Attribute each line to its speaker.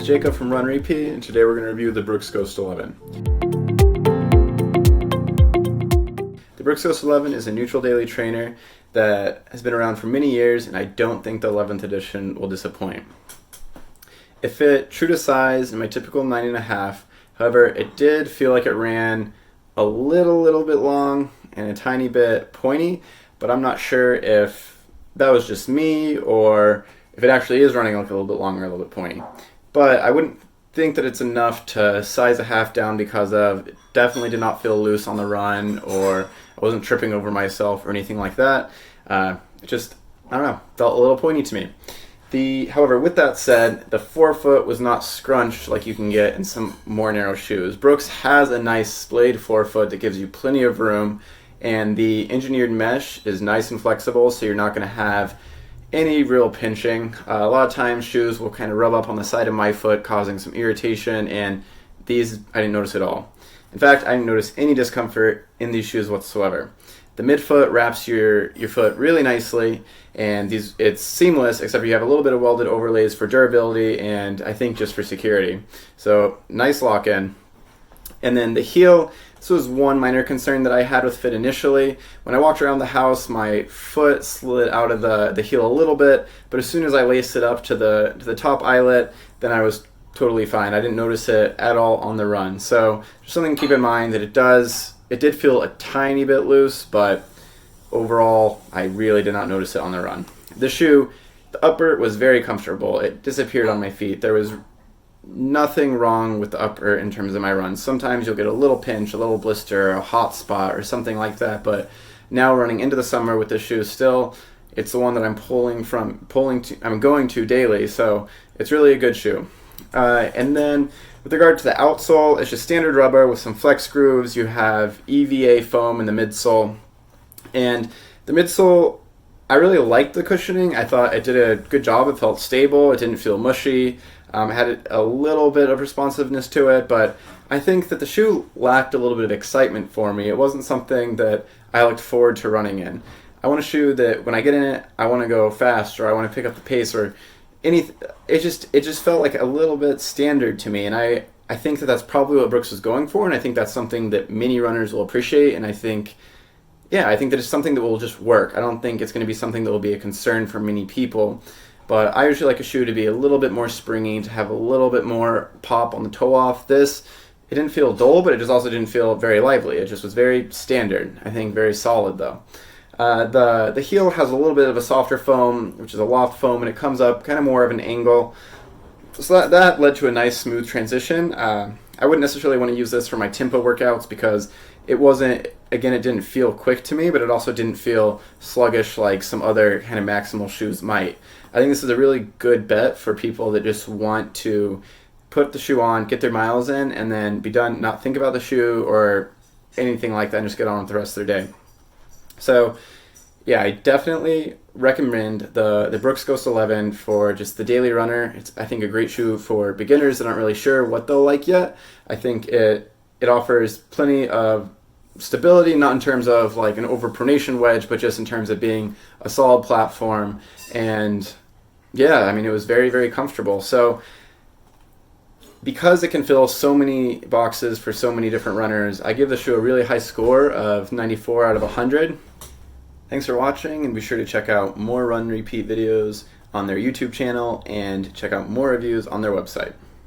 Speaker 1: Jacob from Run Repeat, and today we're going to review the Brooks Ghost 11. The Brooks Ghost 11 is a neutral daily trainer that has been around for many years, and I don't think the 11th edition will disappoint. It fit true to size in my typical 9.5. However, it did feel like it ran a little bit long and a tiny bit pointy, but I'm not sure if that was just me or if it actually is running like a little bit longer, a little bit pointy. But I wouldn't think that it's enough to size a half down because of it definitely did not feel loose on the run, or I wasn't tripping over myself or anything like that. It just, I don't know, felt a little pointy to me. However, with that said, the forefoot was not scrunched like you can get in some more narrow shoes. Brooks has a nice splayed forefoot that gives you plenty of room, and the engineered mesh is nice and flexible, so you're not going to have any real pinching. A lot of times shoes will kind of rub up on the side of my foot, causing some irritation, and these I didn't notice at all. In fact, I didn't notice any discomfort in these shoes whatsoever. The midfoot wraps your foot really nicely, and it's seamless, except you have a little bit of welded overlays for durability and I think just for security. So nice lock-in. And then the heel, this was one minor concern that I had with fit initially. When I walked around the house, my foot slid out of the heel a little bit, but as soon as I laced it up to the top eyelet, then I was totally fine. I didn't notice it at all on the run. So just something to keep in mind that it did feel a tiny bit loose, but overall, I really did not notice it on the run. The shoe, the upper was very comfortable. It disappeared on my feet. There was nothing wrong with the upper in terms of my runs. Sometimes you'll get a little pinch, a little blister, a hot spot, or something like that, but now running into the summer with this shoe still, it's the one that I'm going to daily, so it's really a good shoe. And then with regard to the outsole, it's just standard rubber with some flex grooves. You have EVA foam in the midsole. And the midsole, I really liked the cushioning. I thought it did a good job. It felt stable. It didn't feel mushy. It had a little bit of responsiveness to it, but I think that the shoe lacked a little bit of excitement for me. It wasn't something that I looked forward to running in. I want a shoe that when I get in it, I want to go fast, or I want to pick up the pace, or anything. It just felt like a little bit standard to me, and I think that that's probably what Brooks was going for, and I think that's something that many runners will appreciate, and I think that it's something that will just work. I don't think it's going to be something that will be a concern for many people, but I usually like a shoe to be a little bit more springy, to have a little bit more pop on the toe off. It didn't feel dull, but it just also didn't feel very lively. It just was very standard. I think very solid though. The heel has a little bit of a softer foam, which is a loft foam, and it comes up kind of more of an angle. So that led to a nice smooth transition. I wouldn't necessarily want to use this for my tempo workouts because it didn't feel quick to me, but it also didn't feel sluggish like some other kind of maximal shoes might. I think this is a really good bet for people that just want to put the shoe on, get their miles in, and then be done, not think about the shoe or anything like that, and just get on with the rest of their day. So yeah, I definitely recommend the Brooks Ghost 11 for just the daily runner. It's, I think, a great shoe for beginners that aren't really sure what they'll like yet. I think it offers plenty of stability, not in terms of like an overpronation wedge, but just in terms of being a solid platform. And yeah, I mean, it was very, very comfortable. So because it can fill so many boxes for so many different runners, I give the shoe a really high score of 94 out of 100. Thanks for watching, and be sure to check out more Run Repeat videos on their YouTube channel and check out more reviews on their website.